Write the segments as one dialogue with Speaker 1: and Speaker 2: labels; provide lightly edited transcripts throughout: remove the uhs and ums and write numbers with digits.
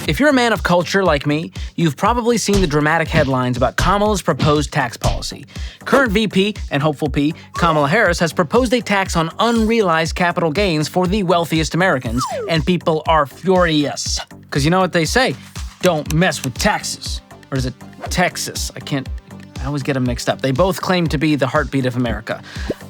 Speaker 1: If you're a man of culture like me, you've probably seen the dramatic headlines about Kamala's proposed tax policy. Current VP and hopeful P, Kamala Harris, has proposed a tax on unrealized capital gains for the wealthiest Americans, and people are furious. Because you know what they say, don't mess with taxes. Or is it Texas? I always get them mixed up. They both claim to be the heartbeat of America.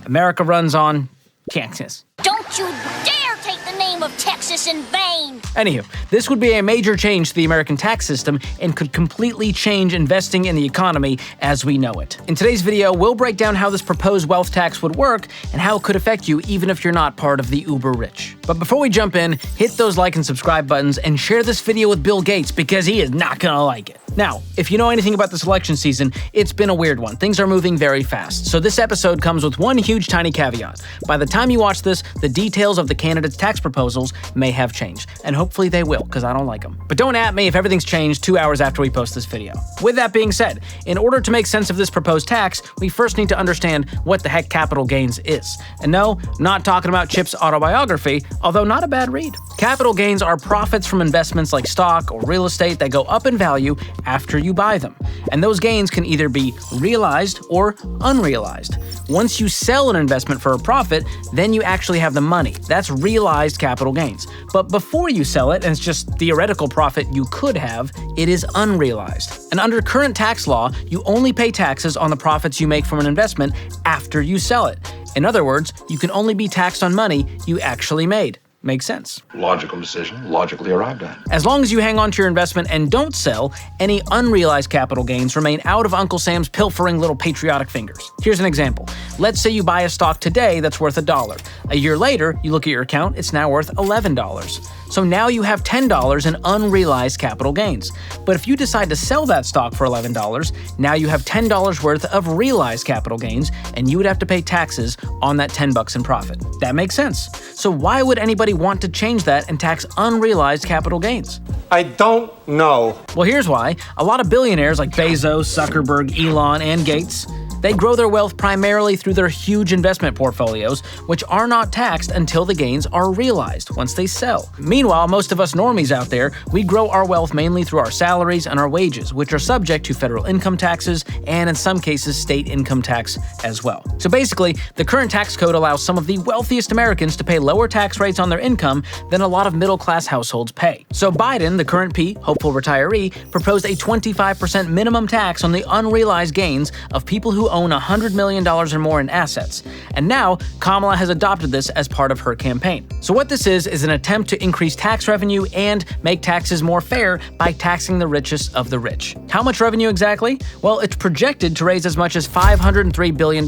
Speaker 1: America runs on Texas.
Speaker 2: Don't you dare take the name of Texas in vain!
Speaker 1: Anywho, this would be a major change to the American tax system and could completely change investing in the economy as we know it. In today's video, we'll break down how this proposed wealth tax would work and how it could affect you even if you're not part of the uber rich. But before we jump in, hit those like and subscribe buttons and share this video with Bill Gates because he is not gonna like it. Now, if you know anything about this election season, it's been a weird one. Things are moving very fast. So this episode comes with one huge tiny caveat. By the time you watch this, the details of the candidates' tax proposals may have changed. And hopefully they will, because I don't like them. But don't at me if everything's changed 2 hours after we post this video. With that being said, in order to make sense of this proposed tax, we first need to understand what the heck capital gains is. And no, not talking about Chip's autobiography, although not a bad read. Capital gains are profits from investments like stock or real estate that go up in value after you buy them. And those gains can either be realized or unrealized. Once you sell an investment for a profit, then you actually have the money. That's realized capital gains. But before you sell it, and it's just theoretical profit you could have, it is unrealized. And under current tax law, you only pay taxes on the profits you make from an investment after you sell it. In other words, you can only be taxed on money you actually made. Makes sense.
Speaker 3: Logical decision, logically arrived at.
Speaker 1: As long as you hang on to your investment and don't sell, any unrealized capital gains remain out of Uncle Sam's pilfering little patriotic fingers. Here's an example. Let's say you buy a stock today that's worth $1. A year later, you look at your account, it's now worth $11. So now you have $10 in unrealized capital gains. But if you decide to sell that stock for $11, now you have $10 worth of realized capital gains, and you would have to pay taxes on that $10 in profit. That makes sense. So why would anybody want to change that and tax unrealized capital gains?
Speaker 4: I don't know.
Speaker 1: Well, here's why. A lot of billionaires like Bezos, Zuckerberg, Elon, and Gates, they grow their wealth primarily through their huge investment portfolios, which are not taxed until the gains are realized once they sell. Meanwhile, most of us normies out there, we grow our wealth mainly through our salaries and our wages, which are subject to federal income taxes and in some cases state income tax as well. So basically, the current tax code allows some of the wealthiest Americans to pay lower tax rates on their income than a lot of middle-class households pay. So Biden, the current P, hopeful retiree, proposed a 25% minimum tax on the unrealized gains of people who own $100 million or more in assets. And now, Kamala has adopted this as part of her campaign. So what this is an attempt to increase tax revenue and make taxes more fair by taxing the richest of the rich. How much revenue exactly? Well, it's projected to raise as much as $503 billion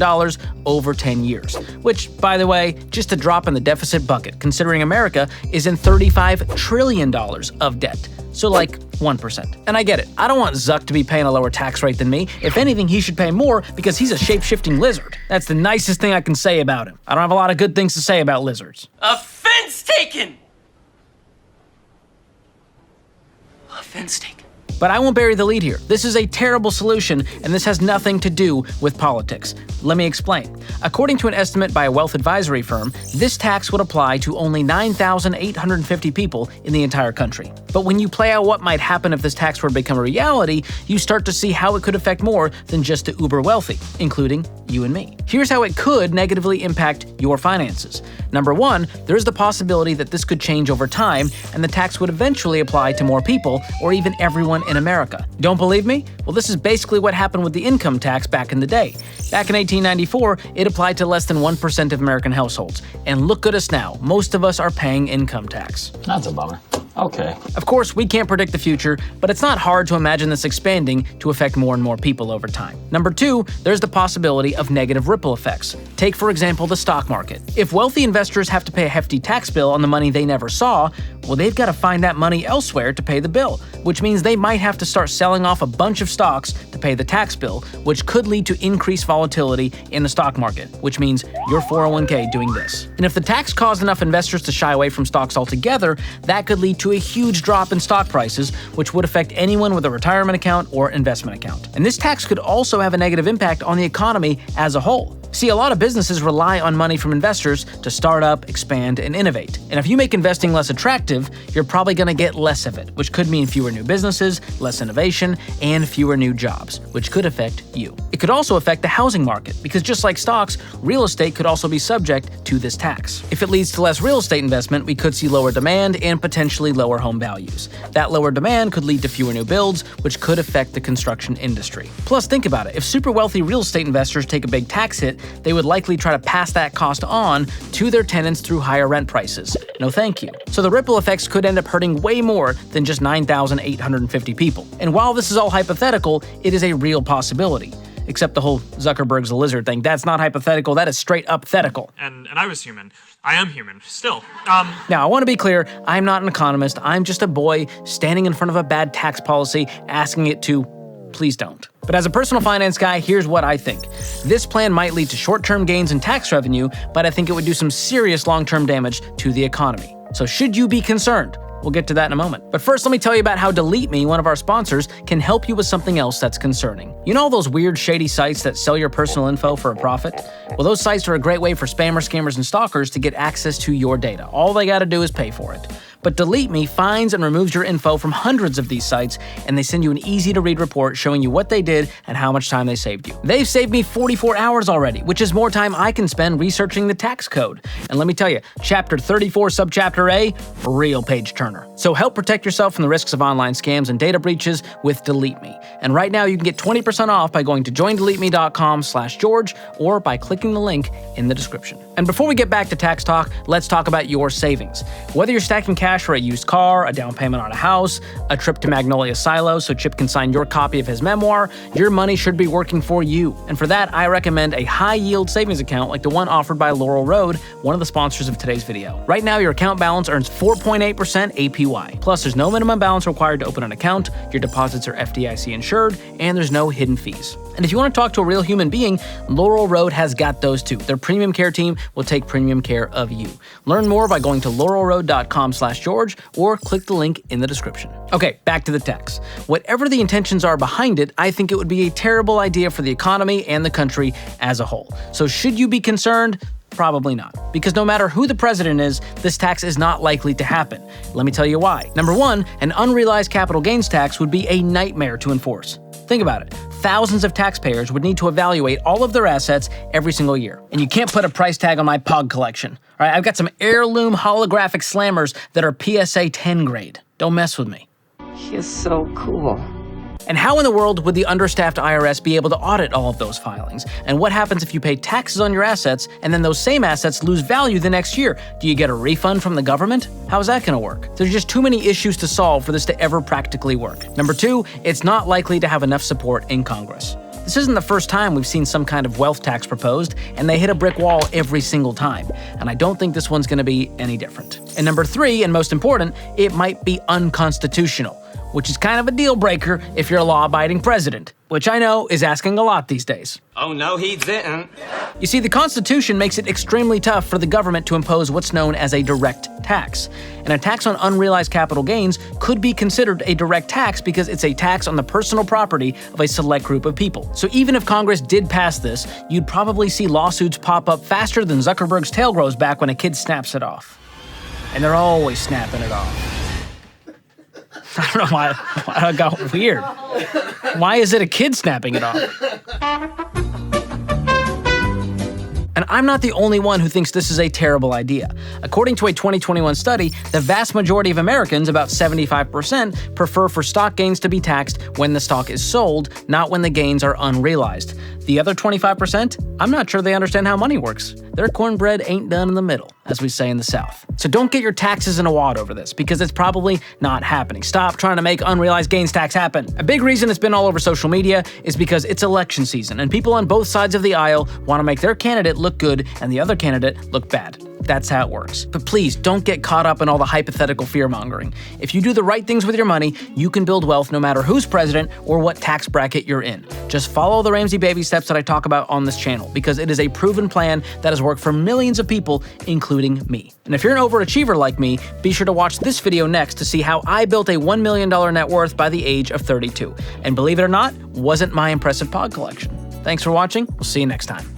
Speaker 1: over 10 years, which, by the way, just a drop in the deficit bucket, considering America is in $35 trillion of debt. So like 1%. And I get it. I don't want Zuck to be paying a lower tax rate than me. If anything, he should pay more because he's a shape-shifting lizard. That's the nicest thing I can say about him. I don't have a lot of good things to say about lizards.
Speaker 5: Offense taken! Offense taken.
Speaker 1: But I won't bury the lead here. This is a terrible solution, and this has nothing to do with politics. Let me explain. According to an estimate by a wealth advisory firm, this tax would apply to only 9,850 people in the entire country. But when you play out what might happen if this tax were to become a reality, you start to see how it could affect more than just the uber wealthy, including you and me. Here's how it could negatively impact your finances. Number one, there is the possibility that this could change over time, and the tax would eventually apply to more people, or even everyone in America. Don't believe me? Well, this is basically what happened with the income tax back in the day. Back in 1894, it applied to less than 1% of American households. And look at us now. Most of us are paying income tax.
Speaker 6: That's a bummer. Okay.
Speaker 1: Of course, we can't predict the future, but it's not hard to imagine this expanding to affect more and more people over time. Number two, there's the possibility of negative ripple effects. Take, for example, the stock market. If wealthy investors have to pay a hefty tax bill on the money they never saw, well, they've got to find that money elsewhere to pay the bill, which means they might have to start selling off a bunch of stocks to pay the tax bill, which could lead to increased volatility in the stock market, which means your 401k doing this. And if the tax caused enough investors to shy away from stocks altogether, that could lead to a huge drop in stock prices, which would affect anyone with a retirement account or investment account. And this tax could also have a negative impact on the economy as a whole. See, a lot of businesses rely on money from investors to start up, expand, and innovate. And if you make investing less attractive, you're probably going to get less of it, which could mean fewer new businesses, less innovation, and fewer new jobs, which could affect you. It could also affect the housing market, because just like stocks, real estate could also be subject to this tax. If it leads to less real estate investment, we could see lower demand and potentially lower home values. That lower demand could lead to fewer new builds, which could affect the construction industry. Plus, think about it. If super wealthy real estate investors take a big tax hit, they would likely try to pass that cost on to their tenants through higher rent prices. No thank you. So the ripple effects could end up hurting way more than just 9,850 people. And while this is all hypothetical, it is a real possibility. Except the whole Zuckerberg's a lizard thing. That's not hypothetical, that is straight up thetical.
Speaker 7: And I was human. I am human, still.
Speaker 1: Now, I want to be clear, I'm not an economist. I'm just a boy standing in front of a bad tax policy, asking it to please don't. But as a personal finance guy, here's what I think. This plan might lead to short-term gains in tax revenue, but I think it would do some serious long-term damage to the economy. So should you be concerned? We'll get to that in a moment. But first, let me tell you about how Delete Me, one of our sponsors, can help you with something else that's concerning. You know all those weird, shady sites that sell your personal info for a profit? Well, those sites are a great way for spammers, scammers, and stalkers to get access to your data. All they gotta do is pay for it. But Delete Me finds and removes your info from hundreds of these sites, and they send you an easy-to-read report showing you what they did and how much time they saved you. They've saved me 44 hours already, which is more time I can spend researching the tax code. And let me tell you, Chapter 34, Subchapter A, real page-turner. So help protect yourself from the risks of online scams and data breaches with Delete Me. And right now, you can get 20% off by going to joindeleteme.com/George or by clicking the link in the description. And before we get back to tax talk, let's talk about your savings. Whether you're stacking cash for a used car, a down payment on a house, a trip to Magnolia Silo so Chip can sign your copy of his memoir, your money should be working for you. And for that, I recommend a high-yield savings account like the one offered by Laurel, one of the sponsors of today's video. Right now, your account balance earns 4.8% APY. Plus, there's no minimum balance required to open an account, your deposits are FDIC insured, and there's no hidden fees. And if you want to talk to a real human being, Laurel has got those too. Their premium care team will take premium care of you. Learn more by going to laurelroad.com/George or click the link in the description. Okay, back to the tax. Whatever the intentions are behind it, I think it would be a terrible idea for the economy and the country as a whole. So should you be concerned? Probably not. Because no matter who the president is, this tax is not likely to happen. Let me tell you why. Number one, an unrealized capital gains tax would be a nightmare to enforce. Think about it. Thousands of taxpayers would need to evaluate all of their assets every single year. And you can't put a price tag on my Pog collection. All right, I've got some heirloom holographic slammers that are PSA 10 grade. Don't mess with me.
Speaker 8: He's so cool.
Speaker 1: And how in the world would the understaffed IRS be able to audit all of those filings? And what happens if you pay taxes on your assets and then those same assets lose value the next year? Do you get a refund from the government? How's that gonna work? There's just too many issues to solve for this to ever practically work. Number two, it's not likely to have enough support in Congress. This isn't the first time we've seen some kind of wealth tax proposed, and they hit a brick wall every single time. And I don't think this one's gonna be any different. And number three, and most important, it might be unconstitutional, which is kind of a deal breaker if you're a law-abiding president, which I know is asking a lot these days.
Speaker 5: Oh no, he didn't.
Speaker 1: You see, the Constitution makes it extremely tough for the government to impose what's known as a direct tax. And a tax on unrealized capital gains could be considered a direct tax because it's a tax on the personal property of a select group of people. So even if Congress did pass this, you'd probably see lawsuits pop up faster than Zuckerberg's tail grows back when a kid snaps it off. And they're always snapping it off. I don't know why it got weird. Why is it a kid snapping it off? And I'm not the only one who thinks this is a terrible idea. According to a 2021 study, the vast majority of Americans, about 75%, prefer for stock gains to be taxed when the stock is sold, not when the gains are unrealized. The other 25%, I'm not sure they understand how money works. Their cornbread ain't done in the middle, as we say in the South. So don't get your taxes in a wad over this, because it's probably not happening. Stop trying to make unrealized gains tax happen. A big reason it's been all over social media is because it's election season, and people on both sides of the aisle want to make their candidate look good and the other candidate look bad. That's how it works. But please, don't get caught up in all the hypothetical fear-mongering. If you do the right things with your money, you can build wealth no matter who's president or what tax bracket you're in. Just follow the Ramsey baby steps that I talk about on this channel, because it is a proven plan that has worked for millions of people, including me. And if you're an overachiever like me, be sure to watch this video next to see how I built a $1 million net worth by the age of 32. And believe it or not, wasn't my impressive pod collection. Thanks for watching. We'll see you next time.